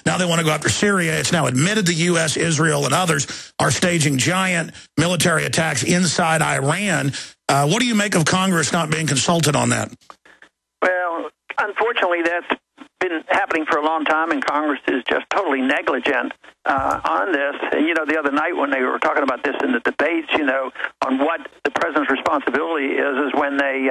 Now they want to go after Syria. It's now admitted the U.S., Israel, and others are staging giant military attacks inside Iran. What do you make of Congress not being consulted on that? Well, unfortunately, that's been happening for a long time, and Congress is just totally negligent on this. And, the other night when they were talking about this in the debates, on what the president's responsibility is when they,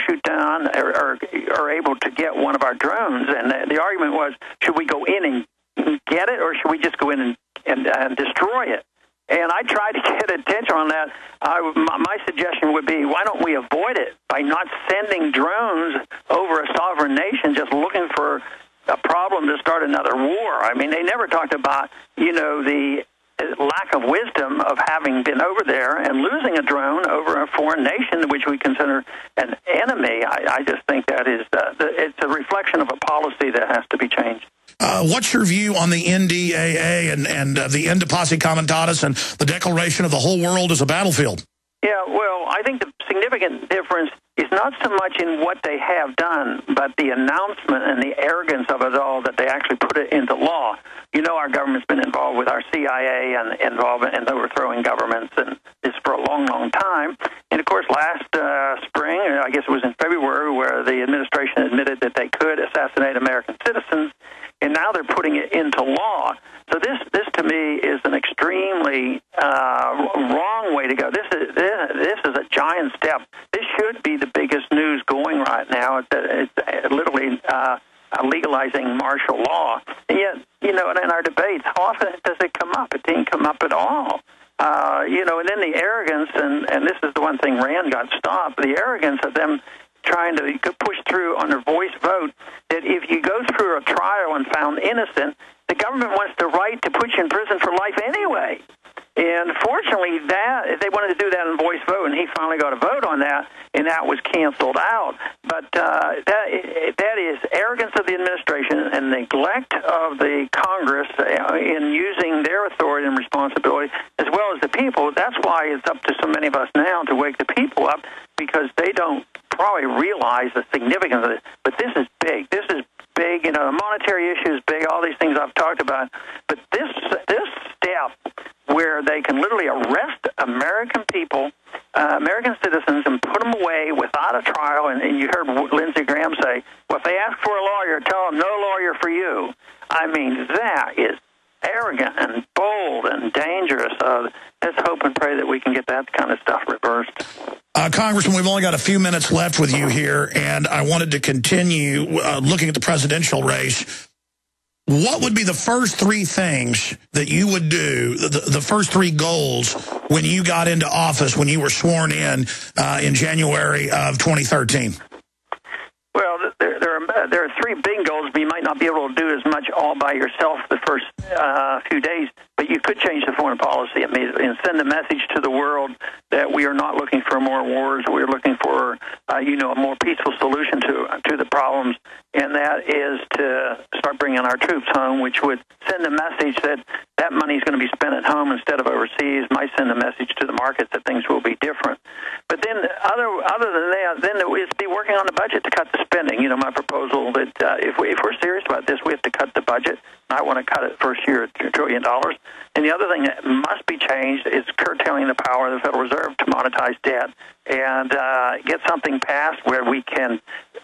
shoot down or are able to get one of our drones. And the argument was, should we go in and get it, or should we just go in and destroy it? And I tried to get attention on that. My suggestion would be, why don't we avoid it by not sending drones over a sovereign nation just looking for a problem to start another war? I mean, they never talked about, the lack of wisdom of having been over there and losing a drone over a foreign nation which we consider an enemy. I just think that is it's a reflection of a policy that has to be changed. What's your view on the NDAA and the Inde Posse Comitatus and the declaration of the whole world as a battlefield? Yeah, well, I think the significant difference is not so much in what they have done, but the announcement and the arrogance of it all that they actually put it into law. Our government's been involved with our CIA and involvement in overthrowing governments, and this for a long, long time. And, of course, last spring, I guess it was in February, where the administration admitted that they could assassinate American citizens, and now they're putting it into law. So this to me is an extremely wrong way to go. This is a giant step. This should be the biggest news going right now. It's literally legalizing martial law. And yet, in our debates, how often does it come up? It didn't come up at all. And then the arrogance, and this is the one thing Rand got stopped, the arrogance of them trying to push through on their voice vote, that if you go through a trial and found innocent, the government wants the right to put you in prison for life anyway. And fortunately, they wanted to do that in voice vote, and he finally got a vote on that, and that was canceled out. But that is arrogance of the administration and neglect of the Congress in using their authority and responsibility, as well as the people. That's why it's up to so many of us now to wake the people up, because they don't probably realize the significance of it. But this is big. This is big. The monetary issue is big. All these things I've talked about. But this step where they can literally arrest American people, American citizens, and put them away without a trial. And you heard Lindsey Graham say, well, if they ask for a lawyer, tell them no lawyer for you. I mean, that is arrogant and bold and dangerous. Let's hope and pray that we can get that kind of stuff reversed. Congressman, we've only got a few minutes left with you here, and I wanted to continue looking at the presidential race. What would be the first three things that you would do, the first three goals, when you got into office, when you were sworn in January of 2013? Well, there are three big goals, but you might not be able to do as much all by yourself the first few days, but you could change the foreign policy immediately and send a message to the world that we are not looking for more wars. We're looking for, a more peaceful solution to the problems, and that is to start bringing our troops home, which would send a message that money is going to be spent at home instead of overseas, might send a message to the markets that things will be different. But then other than that, then it would be working on the budget to cut the spending. My proposal that if we're serious about this, we have to cut the budget. I want to cut it first year at $1 trillion. And the other thing that must be changed is curtailing the power of the Federal Reserve to monetize debt and get something passed where we can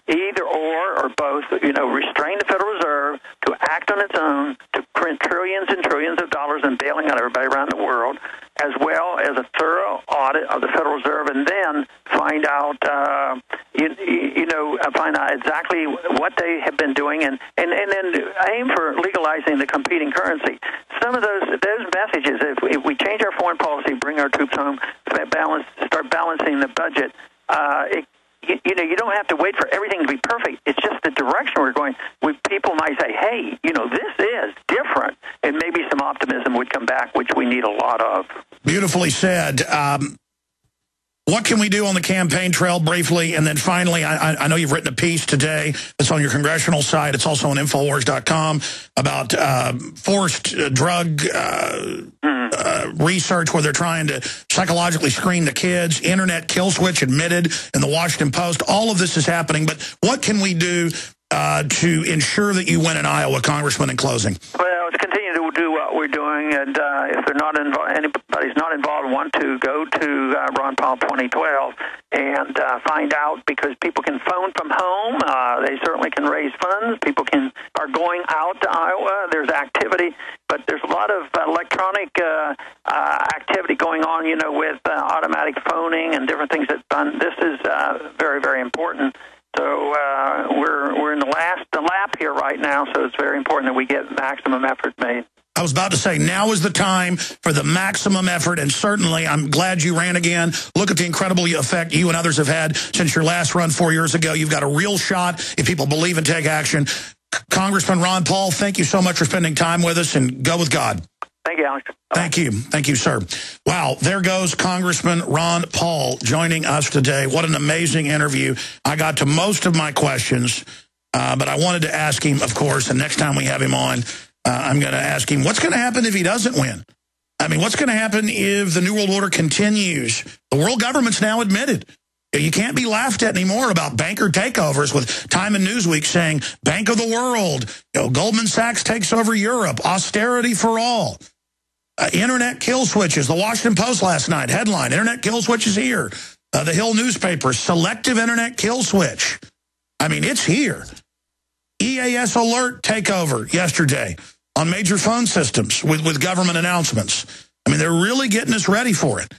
either or both, restrain the Federal Reserve to act on its own, to print trillions and trillions of dollars and bailing out everybody around the world, as well as a thorough audit of the Federal Reserve, and then find out, find out exactly what they have been doing, and then aim for legalizing the competing currency. Some of those messages, if we change our foreign policy, bring our troops home, start balancing the budget, you don't have to wait for everything to be perfect. It's just the direction we're going. People might say, hey, this is different, and maybe some optimism would come back, which we need a lot of. Beautifully said. What can we do on the campaign trail briefly? And then finally, I know you've written a piece today that's on your congressional site. It's also on Infowars.com about forced drug research where they're trying to psychologically screen the kids. Internet kill switch admitted in the Washington Post. All of this is happening. But what can we do to ensure that you win in Iowa, Congressman, in closing? Well, to continue to do what we're doing, and if they're not anybody's not involved, want to go to Ron Paul 2012 and find out, because people can phone from home. They certainly can raise funds. People are going out to Iowa. There's activity, but there's a lot of electronic activity going on, with automatic phoning and different things that's done. This is very, very important. So we're in the lap here right now, so it's very important that we get maximum effort made. I was about to say, now is the time for the maximum effort, and certainly I'm glad you ran again. Look at the incredible effect you and others have had since your last run 4 years ago. You've got a real shot if people believe and take action. Congressman Ron Paul, thank you so much for spending time with us, and go with God. Thank you, Alex. Thank you. Thank you, sir. Wow, there goes Congressman Ron Paul joining us today. What an amazing interview. I got to most of my questions, but I wanted to ask him, of course, and next time we have him on, I'm going to ask him, what's going to happen if he doesn't win? I mean, what's going to happen if the New World Order continues? The world government's now admitted. You can't be laughed at anymore about banker takeovers, with Time and Newsweek saying, Bank of the World, Goldman Sachs takes over Europe, austerity for all. Internet kill switches. The Washington Post last night, headline, Internet kill switches here. The Hill newspaper, selective Internet kill switch. I mean, it's here. EAS alert takeover yesterday on major phone systems with government announcements. I mean, they're really getting us ready for it.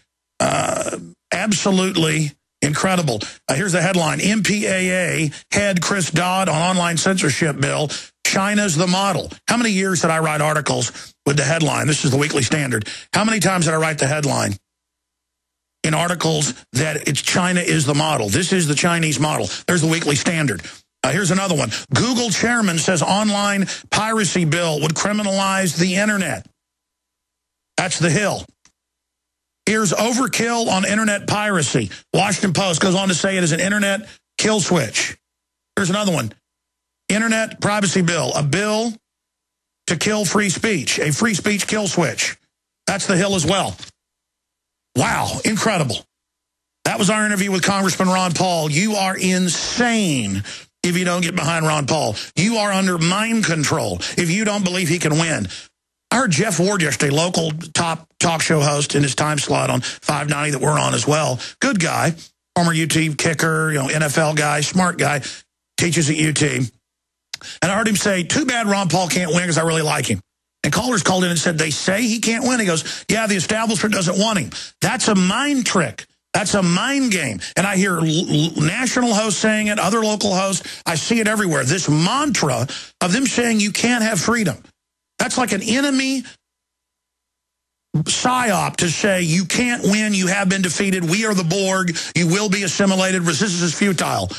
Absolutely incredible. Here's the headline. MPAA head Chris Dodd on online censorship bill. China's the model. How many years did I write articles with the headline? This is the Weekly Standard. How many times did I write the headline in articles that it's China is the model? This is the Chinese model. There's the Weekly Standard. Here's another one. Google chairman says online piracy bill would criminalize the internet. That's the Hill. Here's overkill on internet piracy. Washington Post goes on to say it is an internet kill switch. Here's another one. Internet privacy bill, a bill to kill free speech, a free speech kill switch. That's the Hill as well. Wow, incredible. That was our interview with Congressman Ron Paul. You are insane if you don't get behind Ron Paul. You are under mind control if you don't believe he can win. I heard Jeff Ward yesterday, local top talk show host in his time slot on 590 that we're on as well. Good guy, former UT kicker, NFL guy, smart guy, teaches at UT. And I heard him say, too bad Ron Paul can't win because I really like him. And callers called in and said, they say he can't win. He goes, yeah, the establishment doesn't want him. That's a mind trick. That's a mind game. And I hear national hosts saying it, other local hosts. I see it everywhere. This mantra of them saying you can't have freedom. That's like an enemy psyop to say you can't win, you have been defeated, we are the Borg, you will be assimilated, resistance is futile.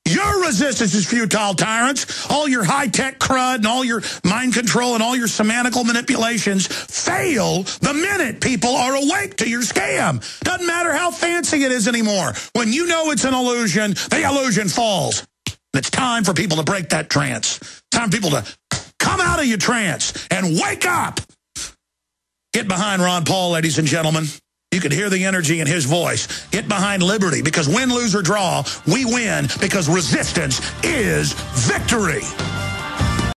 Your resistance is futile, tyrants. All your high-tech crud and all your mind control and all your semantical manipulations fail the minute people are awake to your scam. Doesn't matter how fancy it is anymore. When you know it's an illusion, the illusion falls. And it's time for people to break that trance. It's time for people to come out of your trance and wake up. Get behind Ron Paul, ladies and gentlemen. You can hear the energy in his voice. Get behind liberty, because win, lose, or draw, we win because resistance is victory.